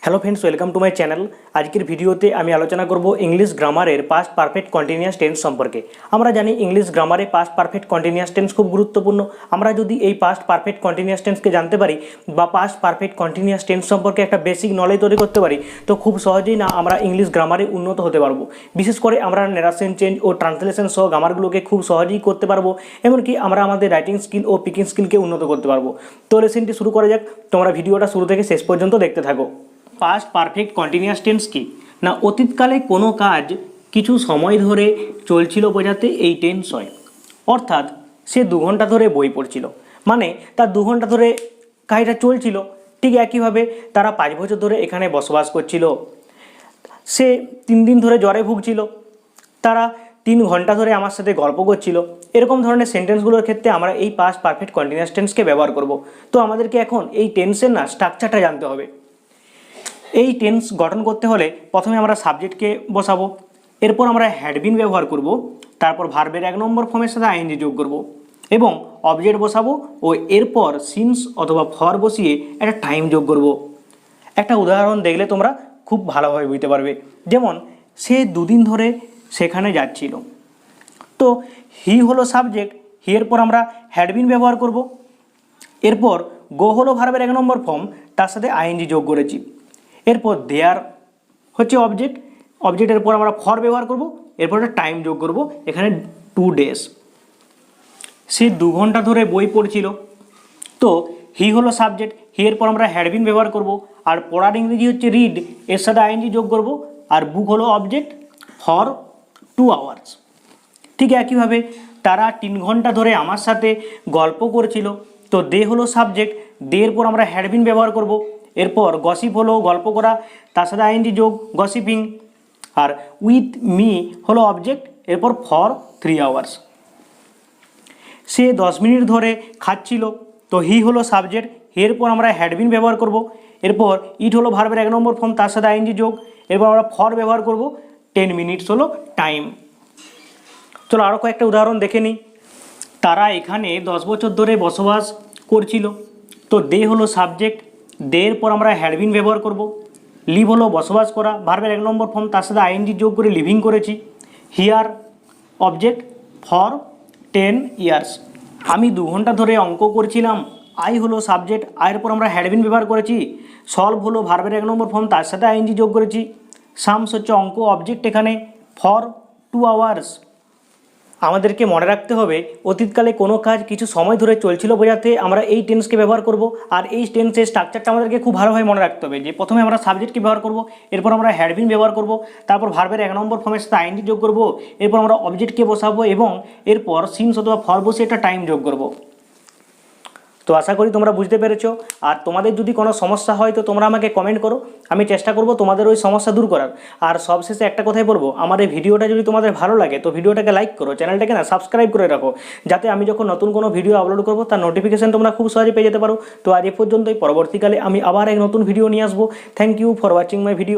Hello friends, welcome to my channel. आजकेर भिडियोते आमी आलोचना करब इंग्लिश ग्रामारेर पास्ट पारफेक्ट कन्टिन्यूअस टेंस सम्पर्के। आमरा जानी इंग्लिश ग्रामारे पास्ट पारफेक्ट कन्टिन्यूअस टेंस खूब गुरुत्वपूर्ण। आमरा यदि एई पास्ट पारफेक्ट कन्टिन्यूअस टेंसके जानते पारी बा पास्ट पारफेक्ट कन्टिन्यूअस टेंस सम्पर्के एक बेसिक नलेज तैरि करते पारी तो खूब सहजेई ना आमरा इंग्लिश ग्रामारे उन्नत होते पारबो। विशेष करे आमरा नारेशन चेंज और ट्रांसलेशन सह ग्रामारगुलोके खूब सहजेई करते पारबो, एमनकि आमरा आमादेर राइटिंग स्किल और स्पिकिंग स्किलके उन्नत करते पारबो। तो लेसनटी शुरू करा जाक। तोमरा भिडियोटा शुरू थेके शेष पर्यन्त देखते थाको। पास्ट पारफेक्ट कन्टिन्यूअस टेंस की ना अतीतकाले कोनो काज किछु समय धरे चलछिलो बोझाते एई टेंस हय। अर्थात से 2 घंटा धरे बई पढ़छिलो, माने तार 2 घंटा धरे काजटा चलछिलो। ठीक एकইভাবে तारा 5 বছর ধরে এখানে বসবাস করছিল। সে 3 দিন ধরে জ্বরে ভুগছিল, তারা 3 ঘন্টা ধরে আমার সাথে গল্প করছিল। এরকম ধরনের সেন্টেন্সগুলোর ক্ষেত্রে আমরা এই পাস্ট পারফেক্ট কন্টিনিউয়াস টেন্সকে ব্যবহার করব। তো আমাদেরকে এখন এই টেন্সের না স্ট্রাকচারটা জানতে হবে। এই টেন্স গঠন করতে হলে প্রথমে আমরা সাবজেক্টকে বসাবো, এরপর আমরা হ্যাড বিন ব্যবহার করব, তারপর ভার্বের 1 নম্বর ফর্মের সাথে আইএনজি যোগ করব এবং অবজেক্ট বসাবো ও এরপর সিন্স অথবা ফর বসিয়ে একটা টাইম যোগ করব। একটা উদাহরণ দেখলে তোমরা খুব ভালোভাবে বুঝতে পারবে। যেমন সে 2 দিন ধরে সেখানে যাচ্ছিল। তো হি হলো সাবজেক্ট, হি এর পর আমরা হ্যাড বিন ব্যবহার করব, এরপর গো হলো ভার্বের 1 নম্বর ফর্ম, তার সাথে আইএনজি যোগ করেছি। এরপর দেয়ার হচ্ছে অবজেক্ট, অবজেক্টের পর আমরা ফর ব্যবহার করব, এরপর একটা টাইম যোগ করব, এখানে 2 ডেজ। সে 2 ঘন্টা ধরে বই পড়ছিল। তো হি হলো সাবজেক্ট, হি এর পর আমরা হ্যাড বিন ব্যবহার করব, আর পড়ার ইংরেজি হচ্ছে রিড, এর সাথে আইএনজি যোগ করব, আর বুক হলো অবজেক্ট ফর 2 আওয়ার্স। ঠিক একইভাবে তারা 3 ঘন্টা ধরে আমার সাথে গল্প করছিল। তো দে হলো সাবজেক্ট, দে এর পর আমরা হ্যাড বিন ব্যবহার করব, এরপর গসিপ হলো গল্প করা, তার সাথে আইএনজি যোগ গসিপিং, আর উইথ মি হলো অবজেক্ট, এরপর ফর 3 আওয়ার্স। সে 10 মিনিট ধরে খাচ্ছিল। তো হি হলো সাবজেক্ট, হি এর পর আমরা হ্যাড বিন ব্যবহার করব, এরপর ইট হলো ভার্বের 1 নম্বর ফর্ম, তার সাথে আইএনজি যোগ, এরপর আমরা ফর ব্যবহার করব, 10 মিনিটস হলো টাইম। চলো আরও কয়েকটা উদাহরণ দেখে নিই। তারা এখানে 10 বছর ধরে বসবাস করছিল। তো দে হলো সাবজেক্ট, দে এর পর আমরা হ্যাড বিন ব্যবহার করব, লিভ হলো বসবাস করা, ভার্বের 1 নম্বর ফর্ম, তার সাথে আইএনজি যোগ করে লিভিং করেছি, হিয়ার অবজেক্ট ফর 10 ইয়ার্স। আমি 2 ঘন্টা ধরে অঙ্ক করছিলাম, আই হলো সাবজেক্ট, আয়ের পর আমরা হ্যাড বিন ব্যবহার করেছি, সলভ হলো ভার্বের 1 নম্বর ফর্ম, তার সাথে আইএনজি যোগ করেছি, সামস হচ্ছে অঙ্ক অবজেক্ট এখানে ফর 2 আওয়ার্স। আমাদেরকে মনে রাখতে হবে অতীতকালে কোনো কাজ কিছু সময় ধরে চলছিল বোঝাতে আমরা এই টেন্সকে ব্যবহার করব। আর এই টেন্সের স্ট্রাকচারটা আমাদেরকে খুব ভালোভাবে মনে রাখতে হবে যে প্রথমে আমরা সাবজেক্টকে ব্যবহার করব, এরপর আমরা হ্যাড বিন ব্যবহার করব, তারপর ভার্বের 1 নম্বর ফর্মের সাথে আইএনজি যোগ করব, এরপর আমরা অবজেক্টকে বসাবো এবং এরপর সিন্স অথবা ফর বসে একটা টাইম যোগ করব। তো আশা করি তোমরা বুঝতে পেরেছো। আর তোমাদের যদি কোনো সমস্যা হয় তো তোমরা আমাকে কমেন্ট করো, আমি চেষ্টা করব তোমাদের ওই সমস্যা দূর করার। আর সবশেষে একটা কথাই বলবো, আমার এই ভিডিওটা যদি তোমাদের ভালো লাগে তো ভিডিওটাকে লাইক করো, চ্যানেলটাকে না সাবস্ক্রাইব করে রাখো, যাতে আমি যখন নতুন কোনো ভিডিও আপলোড করব তার নোটিফিকেশন তোমরা খুব সহজে পেয়ে যেতে পারো। তো আজ এ পর্যন্তই, পরবর্তীকালে আমি আবার এক নতুন ভিডিও নিয়ে আসবো। Thank you for watching my video.